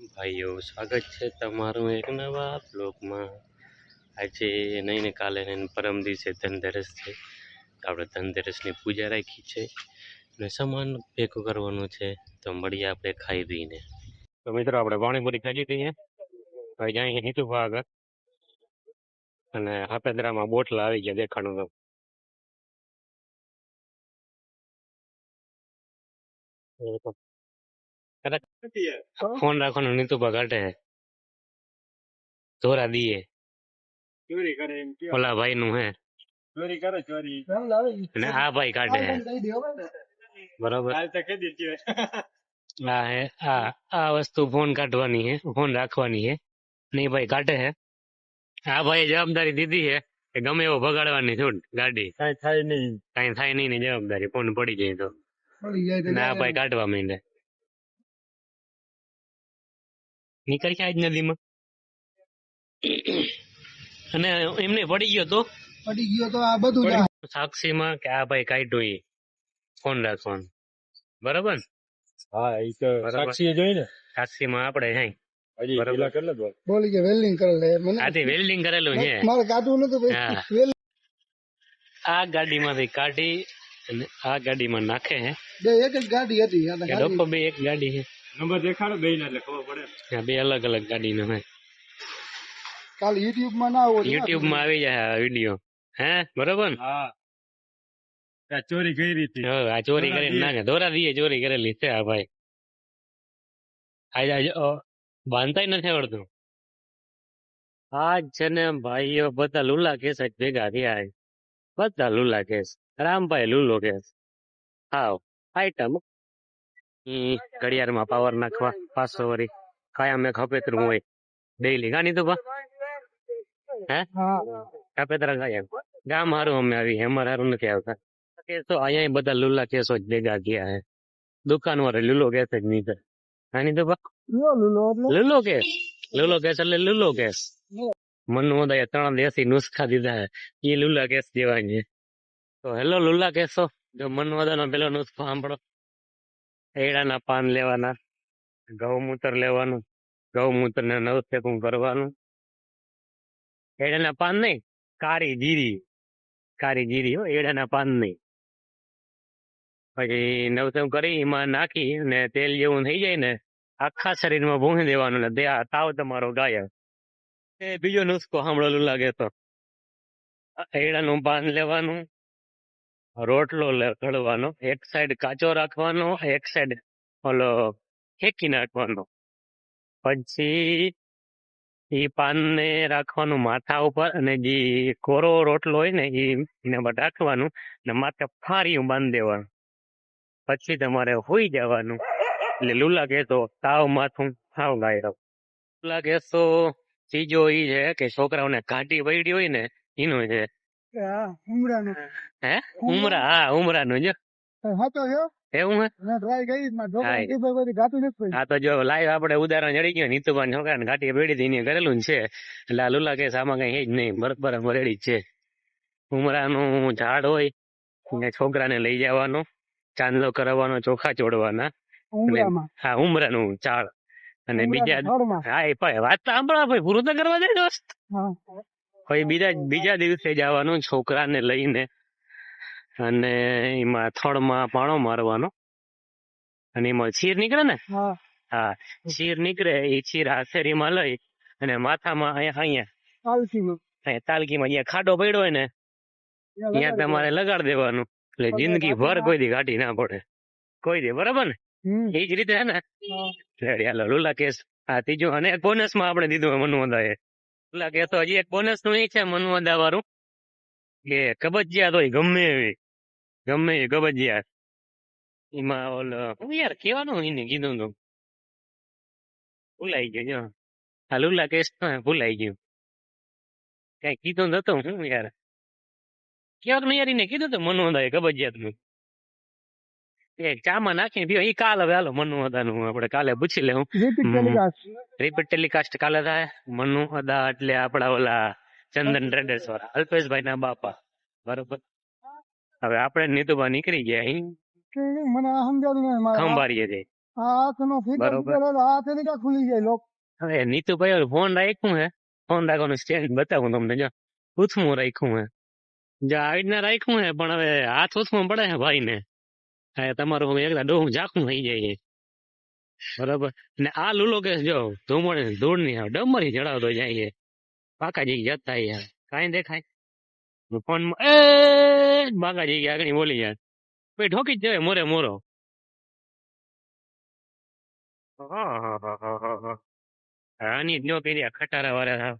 ભાઈઓ, સ્વાગત છે તમારું એક નવા બ્લોગમાં। આજે નહીં ને કાલે ને પરમ દિવસે ધનતેરસ છે, તો આપણે ધનતેરસની પૂજા રાખી છે ને સામાન ભેગું કરવાનું છે। તો મળીએ આપણે ખાઈ પીને। તો મિત્રો, આપણે પાણીપુરી ખાઈ લીધી છે, હવે જાય હિતુભા આગળ અને હાપેદરામાં બોટલા આવી ગયા દેખાડું તો કદાચ ફોન રાખવાનું નીતુભા કાઢે ધોરા દીએ ચોરી કરે એમ કયો ઓલા ભાઈ નું હે ચોરી કરે ચોરી અને આ ભાઈ કાઢે હે બરોબર। હાલ તો કહી દીધી આ હે આ વસ્તુ ફોન કાઢવાની હે, ફોન રાખવાની હે ને ભાઈ કાઢે હે। આ ભાઈ જવાબદારી દીધી હે કે ગમે એવો ભગાડવાની છૂટ ગાડી, કઈ થાય નહીં કઈ થાય નહીં ની જવાબદારી, ફોન પડી જાય તો ને આ ભાઈ કાઢવા માંડે નીકળી છે આજ નદીમાં અને એમને પડી ગયો તો આ બધું સાક્ષીમાં કે આ ભાઈ કાઢ્યું એ ફોન રાખવાનું બરોબર ને? હા એ તો સાક્ષી જોઈ ને સાક્ષીમાં આપણે હે હજી પેલા કેટલા બોલ બોલી કે વેલ્ડિંગ કરેલ મને આથી વેલ્ડિંગ કરેલું છે। મારે કાઢવું નતું હા, આ ગાડીમાંથી કાઢી અને આ ગાડીમાં નાખે હે। બે એક જ ગાડી હતી કે ડોકો બે એક ગાડી છે, નંબર દેખાડો બે ને એટલે ખબર પડે આ બે અલગ અલગ ગાડીનો હે। કાલ યુટ્યુબ માં ના હોય યુટ્યુબ માં આવી જાય આ વિડીયો, હે બરોબર ને? હા ત્યાં ચોરી કરી હતી હવે આ ચોરી કરીને નાખે ધોરા દીએ ચોરી કરેલી છે આ ભાઈ। આજે બાંધતાય નથી આવડતું। આજ છે ને ભાઈઓ બધા લુલા કેસ જ ભેગા થયા છે, બધા લુલા કેસ। રામભાઈ લુલો કેસ હાવ આઈટમ ઘડિયાળમાં પાવર નાખવા 500 વરી કાયમ એક હપેતરું હોય ડેઈલી ગાની તો હે હપેતરા કાયમ ગામ હારું અમે આવી, અમારે હારું નથી આવતા કેસો અહીંયા બધા લુલા કેસો જ ભેગા થયા હે। દુકાન વાળો લુલો કેસ જ નહીં થાય આની તો લુલો કેસ એટલે લુલો કેસ। મનમોદાએ 3 દેશી નુસ્ખા દીધા હે, એ લુલા કેસ જેવા છે। તો હેલો લુલા કેસો, જો મનમોદાનો પેલો નુસ્ખો સાંભળો। એડાના પાન લેવાના, ગૌમૂત્ર લેવાનું, ગૌમૂત્ર ને નવસેકું કરવાનું। એડાના પાન નહીં, કાળી જીરી હો, એડાના પાન નહીં। પછી નવસેકું કરી એમાં નાખી ને તેલ જેવું થઈ જાય ને આખા શરીરમાં ભૂંસી દેવાનું ને તાવ તમારો ગાયબ। એ બીજો નુસ્ખો સાંભળેલો લાગે તો એડાનું પાન લેવાનું, રોટલો ઘડવાનો, એક સાઈડ કાચો રાખવાનો, એક સાઈડ ઓલો ફેંકી નાખવાનો। પછી એ પાનને રાખવાનું માથા ઉપર અને જે કોરો રોટલો હોય ને એના પર રાખવાનું ને માથે ફારીયું બાંધી દેવાનું। પછી તમારે હોઈ જવાનું, એટલે લુલા કેસો તાવ માથું થાવ ગાયબ। લુલા કેસો ચીજો ઈ છે કે છોકરાઓને ઘાટી પડી હોય ને એનું છે। હે ઉમરા? હા ઉમરાનું જો એવું હે। હા તો જો લાઈવ આપણે ઉદાહરણ જડી ગયો, નીતુબાન છોકરાને ઘાટી પડી હતી એને કરેલું છે, એટલે આ લુલા કેસ આમાં કઈ હે જ નહીં, બરાબર રેડી જ છે। ઉમરાનું ઝાડ હોય ને છોકરાને લઈ જવાનો, ચાંદલો કરાવવાનો, ચોખા ચોડવાના। હા ઉમરાનું ઝાડ અને બીજા હા એ વાત તો સાંભળવા ભાઈ, પૂરું તો કરવા દે દોસ્ત। પછી બીજા દિવસે જવાનું છોકરાને લઈને અને એમાં થડમાં પાણો મારવાનો અને એમાં ચીર નીકળે ને, હા ચીર નીકળે, એ ચીર હાથેરીમાં લઈ અને માથામાં અહીંયા તાલકીમાં જ્યાં ખાડો પડ્યો હોય ને ત્યાં તમારે લગાડ દેવાનું, એટલે જિંદગી ભર કોઈ દી ઘાટી ના પડે કોઈ દી, બરાબર ને? એ જ રીતે હે ને રેડી હાલો લુલા કેસ આ ત્રીજું, અને બોનસ માં આપણે દીધું મનવદા એ લુલા કેસ। તો હજી એક બોનસ નું એ છે મનવદા વાળું કે કબજિયાત હોય ગમે એવી કબજિયાત, એમાં ઓલો હું યાર કેવાનું એને કીધું તું ભૂલાઈ ગયું, જો આ લુલા કેસ ભૂલાઈ ગયું, કઈ કીધું નતું હું યાર કેવાક ને યાર એને કીધું તું મનવદા એ કબજિયાત નું ચામાં નાખીને પીવો, એ કાલ હવે હાલો મનુ નું આપણે કાલે પૂછી લેવું। રિપીટ ટેલિકાસ્ટ કાલે થાય। મનુ અદા એટલે આપડા ઓલા ચંદન ટ્રેડર્સ વાળા અલ્પેશભાઈ ના બાપા, બરોબર? હવે આપણે નીતુબા નીકળી ગયા ખંભાળીએ જઈ હાથનો ફીતો બરોબર. ફીતો હાથ એની ક્યાં ખુલી જાય લોક. હવે નીતુભાઈ ફોન રાખ્યું હે, ફોન રાખવાનું સ્ટેન્ડ બતાવું તમને, જો ઉથમું રાખ્યું હે, જો આવી રીતના રાખ્યું હે, પણ હવે હાથ ઉથમું પડે છે ભાઈ ને. હા, તમારું એકદા ડોહું ઝાખું થઈ જાય છે. બરોબર. ને આ લુલો કે જો ધૂમણ ધૂળ ની ડમરી ચડાવતો જાય છે, બાકાજી જતા યાર કાંઈ દેખાય ફોન એ બાકાજી આગળ બોલી યાર ભાઈ ઠોકી જ જાય મોરે મોરો. આની જ નો કરી ખટારા વાળા